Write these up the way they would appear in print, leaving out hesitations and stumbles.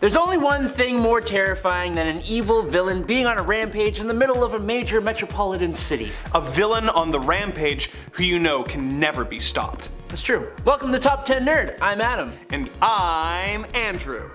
There's only one thing more terrifying than an evil villain being on a rampage in the middle of a major metropolitan city. A villain on the rampage who you know can never be stopped. That's true. Welcome to Top 10 Nerd. I'm Adam. And I'm Andrew.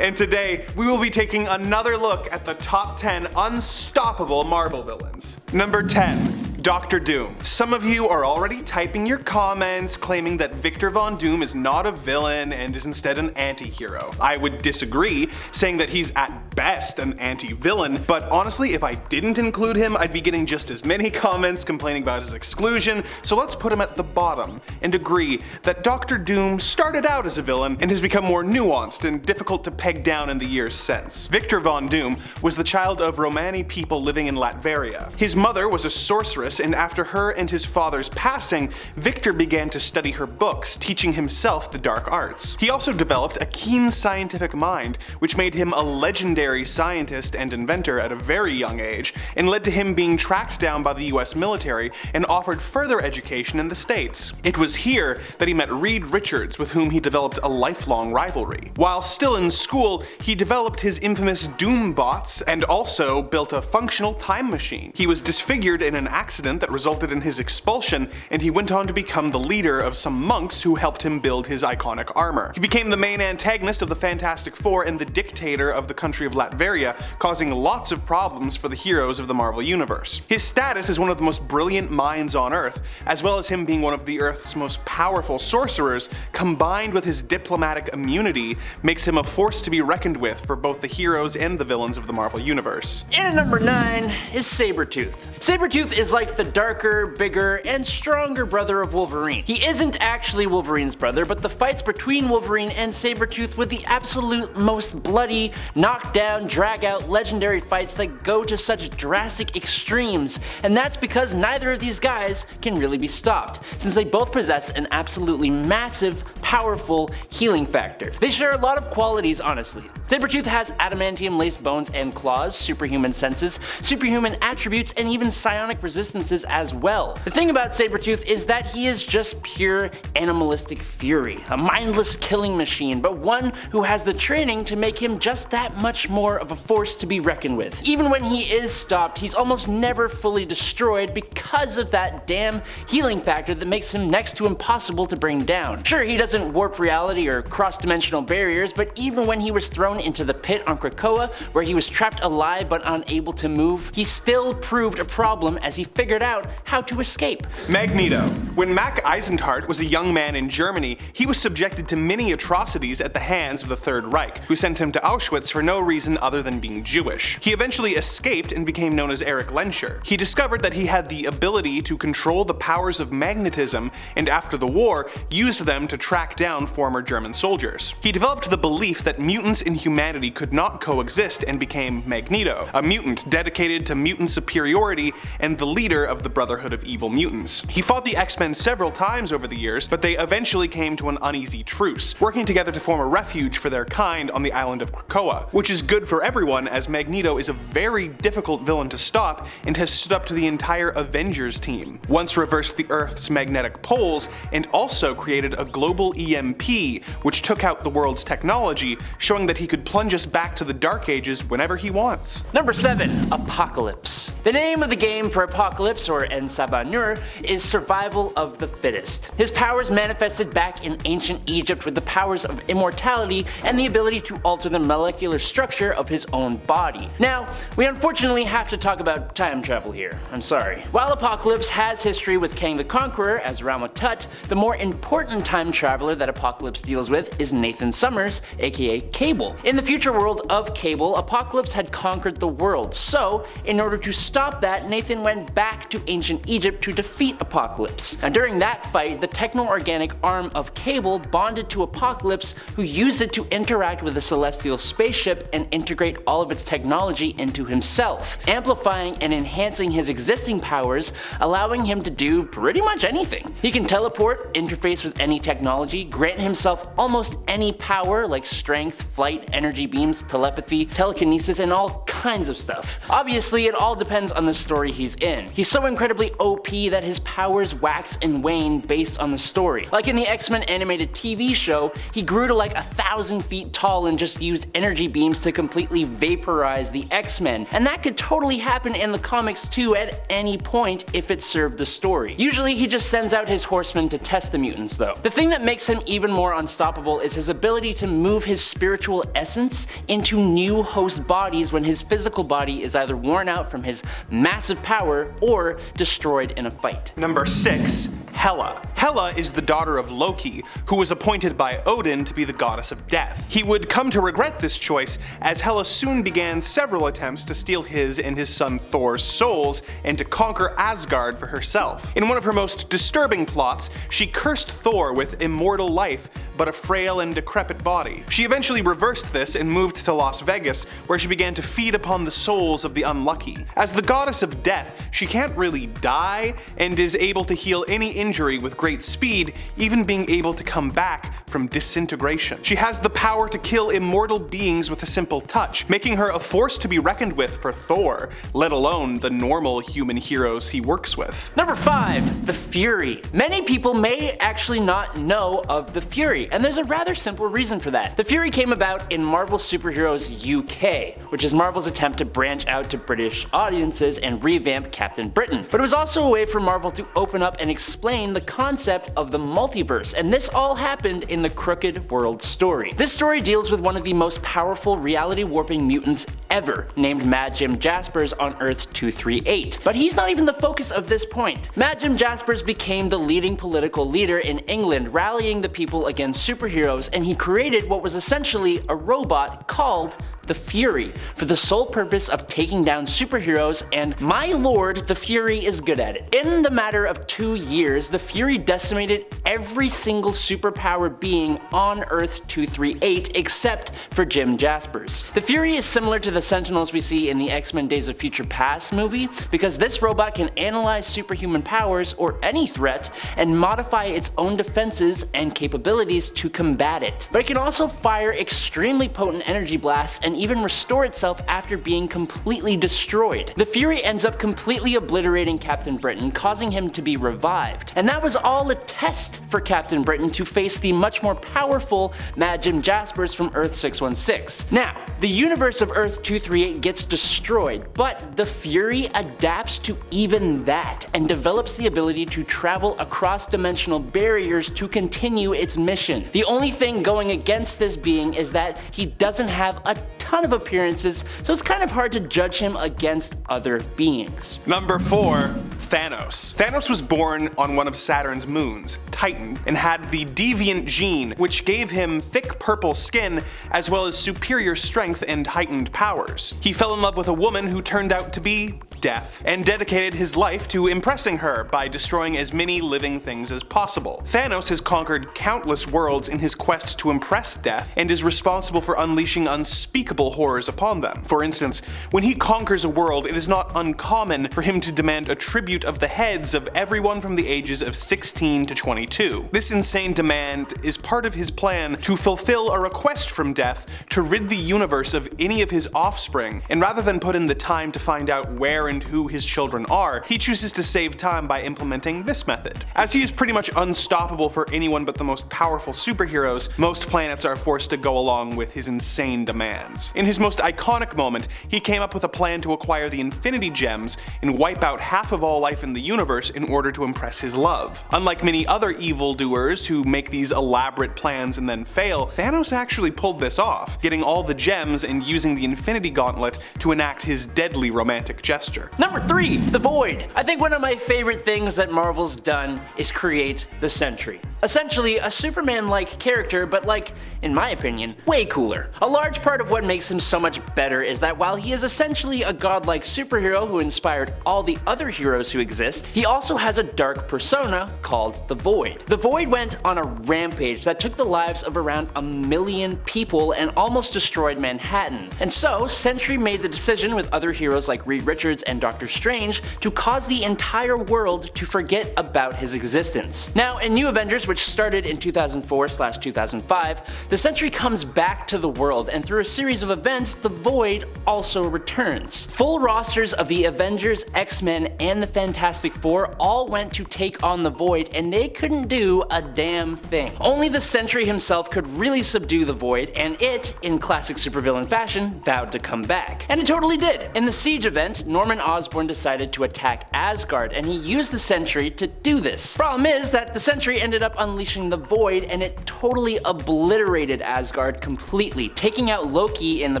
And today we will be taking another look at the top 10 unstoppable Marvel villains. Number 10. Dr. Doom. Some of you are already typing your comments claiming that Victor Von Doom is not a villain and is instead an anti-hero. I would disagree, saying that he's at best an anti-villain, but honestly if I didn't include him I'd be getting just as many comments complaining about his exclusion, so let's put him at the bottom and agree that Dr. Doom started out as a villain and has become more nuanced and difficult to peg down in the years since. Victor Von Doom was the child of Romani people living in Latveria. His mother was a sorceress, and after her and his father's passing, Victor began to study her books, teaching himself the dark arts. He also developed a keen scientific mind, which made him a legendary scientist and inventor at a very young age, and led to him being tracked down by the US military and offered further education in the States. It was here that he met Reed Richards, with whom he developed a lifelong rivalry. While still in school, he developed his infamous Doom bots and also built a functional time machine. He was disfigured in an accident that resulted in his expulsion, and he went on to become the leader of some monks who helped him build his iconic armor. He became the main antagonist of the Fantastic Four and the dictator of the country of Latveria, causing lots of problems for the heroes of the Marvel Universe. His status as one of the most brilliant minds on Earth, as well as him being one of the Earth's most powerful sorcerers, combined with his diplomatic immunity, makes him a force to be reckoned with for both the heroes and the villains of the Marvel Universe. And at number 9 is Sabretooth. Sabretooth is like the darker, bigger, and stronger brother of Wolverine. He isn't actually Wolverine's brother, but the fights between Wolverine and Sabretooth were the absolute most bloody, knockdown, drag-out, legendary fights that go to such drastic extremes, and that's because neither of these guys can really be stopped, since they both possess an absolutely massive, powerful healing factor. They share a lot of qualities, honestly. Sabretooth has adamantium-laced bones and claws, superhuman senses, superhuman attributes, and even psionic resistances as well. The thing about Sabretooth is that he is just pure animalistic fury, a mindless killing machine, but one who has the training to make him just that much more of a force to be reckoned with. Even when he is stopped, he's almost never fully destroyed because of that damn healing factor that makes him next to impossible to bring down. Sure, he doesn't warp reality or cross-dimensional barriers, but even when he was thrown into the pit on Krakoa, where he was trapped alive but unable to move, he still proved a problem as he figured out how to escape. Magneto. When Mac Eisenhart was a young man in Germany, he was subjected to many atrocities at the hands of the Third Reich, who sent him to Auschwitz for no reason other than being Jewish. He eventually escaped and became known as Erich Lenscher. He discovered that he had the ability to control the powers of magnetism, and after the war, used them to track down former German soldiers. He developed the belief that mutants and humanity could not coexist and became Magneto, a mutant dedicated to mutant superiority and the leader of the Brotherhood of Evil Mutants. He fought the X-Men several times over the years, but they eventually came to an uneasy truce, working together to form a refuge for their kind on the island of Krakoa, which is good for everyone as Magneto is a very difficult villain to stop and has stood up to the entire Avengers team, once reversed the Earth's magnetic poles, and also created a global EMP, which took out the world's technology, showing that he could plunge us back to the Dark Ages whenever he wants. Number 7. Apocalypse. The name of the game for Apocalypse, or En Sabanur, is survival of the fittest. His powers manifested back in ancient Egypt with the powers of immortality and the ability to alter the molecular structure of his own body. Now, we unfortunately have to talk about time travel here. I'm sorry. While Apocalypse has history with Kang the Conqueror as Rama Tut, the more important time traveler that Apocalypse deals with is Nathan Summers, aka Cable. In the future world of Cable, Apocalypse had conquered the world, so in order to stop that, Nathan went back to ancient Egypt to defeat Apocalypse. Now during that fight, the techno-organic arm of Cable bonded to Apocalypse, who used it to interact with a celestial spaceship and integrate all of its technology into himself, amplifying and enhancing his existing powers, allowing him to do pretty much anything. He can teleport, interface with any technology, technology, grant himself almost any power like strength, flight, energy beams, telepathy, telekinesis, and all kinds of stuff. Obviously, it all depends on the story he's in. He's so incredibly OP that his powers wax and wane based on the story. Like in the X-Men animated TV show, he grew to like 1,000 feet tall and just used energy beams to completely vaporize the X-Men. And that could totally happen in the comics too at any point if it served the story. Usually he just sends out his horsemen to test the mutants though. The thing that makes him even more unstoppable is his ability to move his spiritual essence into new host bodies when his physical body is either worn out from his massive power or destroyed in a fight. Number 6. Hela. Hela is the daughter of Loki, who was appointed by Odin to be the goddess of death. He would come to regret this choice, as Hela soon began several attempts to steal his and his son Thor's souls and to conquer Asgard for herself. In one of her most disturbing plots, she cursed Thor with immortal life, but a frail and decrepit body. She eventually reversed this and moved to Las Vegas, where she began to feed upon the souls of the unlucky. As the goddess of death, she can't really die, and is able to heal any injury with great speed, even being able to come back from disintegration. She has the power to kill immortal beings with a simple touch, making her a force to be reckoned with for Thor, let alone the normal human heroes he works with. Number 5. The Fury. Many people may actually not know of the Fury, and there's a rather simple reason for that. The Fury came about in Marvel Superheroes UK, which is Marvel's attempt to branch out to British audiences and revamp Captain Britain. But it was also a way for Marvel to open up and explain the concept of the multiverse, and this all happened in the Crooked World story. This story deals with one of the most powerful reality warping mutants ever, named Mad Jim Jaspers on Earth 238. But he's not even the focus of this point. Mad Jim Jaspers became the leading political leader in England, rallying the people against superheroes, and he created what was essentially a robot called the Fury, for the sole purpose of taking down superheroes, and my lord, the Fury is good at it. In the matter of 2 years, the Fury decimated every single superpowered being on Earth 238 except for Jim Jaspers. The Fury is similar to the Sentinels we see in the X-Men Days of Future Past movie, because this robot can analyze superhuman powers or any threat and modify its own defenses and capabilities to combat it. But it can also fire extremely potent energy blasts and even restore itself after being completely destroyed. The Fury ends up completely obliterating Captain Britain, causing him to be revived. And that was all a test for Captain Britain to face the much more powerful Mad Jim Jaspers from Earth 616. Now, the universe of Earth 238 gets destroyed, but the Fury adapts to even that and develops the ability to travel across dimensional barriers to continue its mission. The only thing going against this being is that he doesn't have a ton of appearances, so it's kind of hard to judge him against other beings. Number 4. Thanos. Thanos was born on one of Saturn's moons, Titan, and had the deviant gene, which gave him thick purple skin as well as superior strength and heightened powers. He fell in love with a woman who turned out to be Death, and dedicated his life to impressing her by destroying as many living things as possible. Thanos has conquered countless worlds in his quest to impress Death, and is responsible for unleashing unspeakable horrors upon them. For instance, when he conquers a world, it is not uncommon for him to demand a tribute of the heads of everyone from the ages of 16 to 22. This insane demand is part of his plan to fulfill a request from Death to rid the universe of any of his offspring, and rather than put in the time to find out where and who his children are, he chooses to save time by implementing this method. As he is pretty much unstoppable for anyone but the most powerful superheroes, most planets are forced to go along with his insane demands. In his most iconic moment, he came up with a plan to acquire the Infinity Gems and wipe out half of all life in the universe in order to impress his love. Unlike many other evildoers who make these elaborate plans and then fail, Thanos actually pulled this off, getting all the gems and using the Infinity Gauntlet to enact his deadly romantic gesture. Number 3, the Void. I think one of my favorite things that Marvel's done is create the Sentry. Essentially a Superman-like character, but like, in my opinion, way cooler. A large part of what makes him so much better is that while he is essentially a godlike superhero who inspired all the other heroes who exist, he also has a dark persona called the Void. The Void went on a rampage that took the lives of around 1 million people and almost destroyed Manhattan. And so, Sentry made the decision with other heroes like Reed Richards and Doctor Strange to cause the entire world to forget about his existence. Now, in New Avengers, which started in 2004/2005, the Sentry comes back to the world, and through a series of events, the Void also returns. Full rosters of the Avengers, X-Men, and the Fantastic Four all went to take on the Void, and they couldn't do a damn thing. Only the Sentry himself could really subdue the Void, and it, in classic supervillain fashion, vowed to come back. And it totally did. In the Siege event, Norman Osborn decided to attack Asgard, and he used the Sentry to do this. Problem is that the Sentry ended up unleashing the Void, and it totally obliterated Asgard completely, taking out Loki in the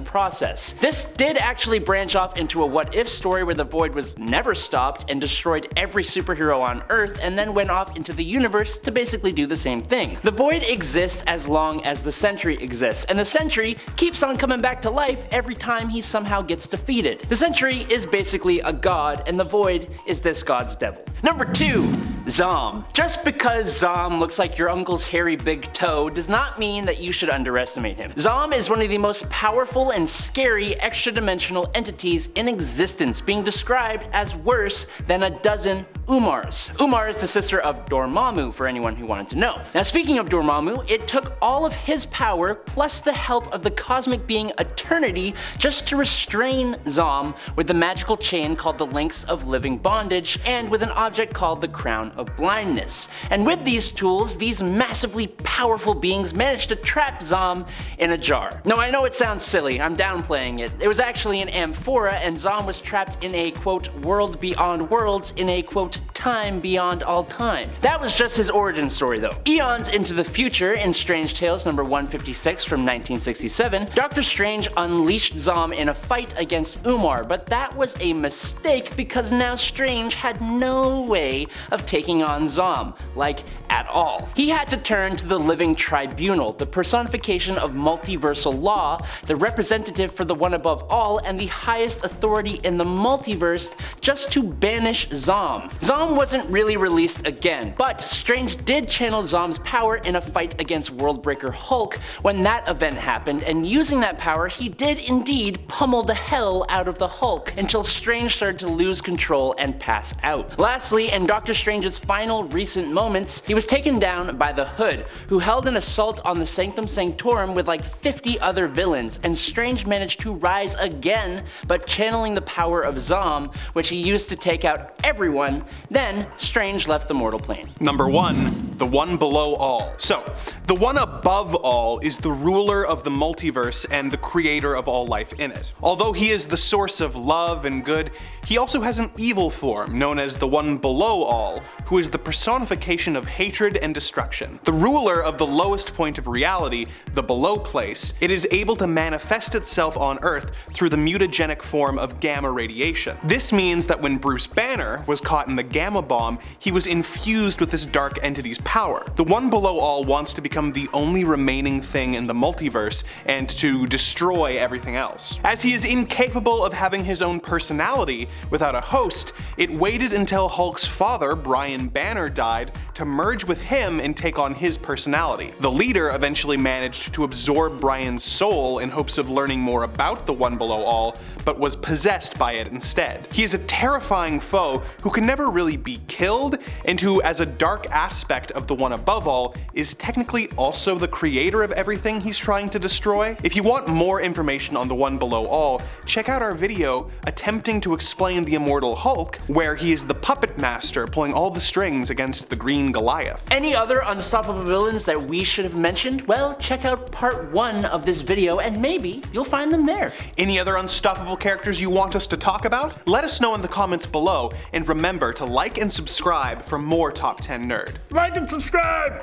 process. This did actually branch off into a what-if story where the Void was never stopped and destroyed every superhero on Earth, and then went off into the universe to basically do the same thing. The Void exists as long as the Sentry exists, and the Sentry keeps on coming back to life every time he somehow gets defeated. The Sentry is basically a god, and the Void is this god's devil. Number 2. Zom. Just because Zom looks like your uncle's hairy big toe does not mean that you should underestimate him. Zom is one of the most powerful and scary extra-dimensional entities in existence, being described as worse than a dozen Umars. Umar is the sister of Dormammu, for anyone who wanted to know. Now, speaking of Dormammu, it took all of his power plus the help of the cosmic being Eternity just to restrain Zom with the magical chain called the Links of Living Bondage and with an object called the Crown of Blindness. And with these tools, these massively powerful beings managed to trap Zom in a jar. Now, I know it sounds silly, I'm downplaying it. It was actually an amphora, and Zom was trapped in a quote world beyond worlds in a quote time beyond all time. That was just his origin story though. Eons into the future, in Strange Tales number 156 from 1967, Doctor Strange unleashed Zom in a fight against Umar, but that was a mistake because now Strange had no way of taking on Zom, like at all. He had to turn to the Living Tribunal, the personification of multiversal law, the representative for the One Above All, and the highest authority in the multiverse, just to banish Zom. Zom wasn't really released again, but Strange did channel Zom's power in a fight against Worldbreaker Hulk when that event happened, and using that power he did indeed pummel the hell out of the Hulk until Strange started to lose control and pass out. Lastly, in Doctor Strange's final recent moments, he was taken down by the Hood, who held an assault on the Sanctum Sanctorum with like 50 other villains, and Strange managed to rise again, but channeling the power of Zom, which he used to take out everyone. Then Strange left the mortal plane. Number 1. The One Below All. So, the One Above All is the ruler of the multiverse and the creator of all life in it. Although he is the source of love and good, he also has an evil form known as the One Below All, who is the personification of hatred and destruction. The ruler of the lowest point of reality, the Below Place, it is able to manifest itself on Earth through the mutagenic form of gamma radiation. This means that when Bruce Banner was caught in the gamma bomb, he was infused with this dark entity's power. The One Below All wants to become the only remaining thing in the multiverse and to destroy everything else. As he is incapable of having his own personality without a host, it waited until Hulk's father, Brian Banner, died to merge with him and take on his personality. The leader eventually managed to absorb Brian's soul in hopes of learning more about the One Below All, but was possessed by it instead. He is a terrifying foe who can never really be killed, and who, as a dark aspect of the One Above All, is technically also the creator of everything he's trying to destroy. If you want more information on the One Below All, check out our video attempting to explain the Immortal Hulk, where he is the puppet master pulling all the strings against the Green Goliath. Any other unstoppable villains that we should have mentioned? Well, check out part 1 of this video and maybe you'll find them there. Any other unstoppable characters you want us to talk about? Let us know in the comments below, and remember to like and subscribe for more Top 10 Nerd. Like and subscribe!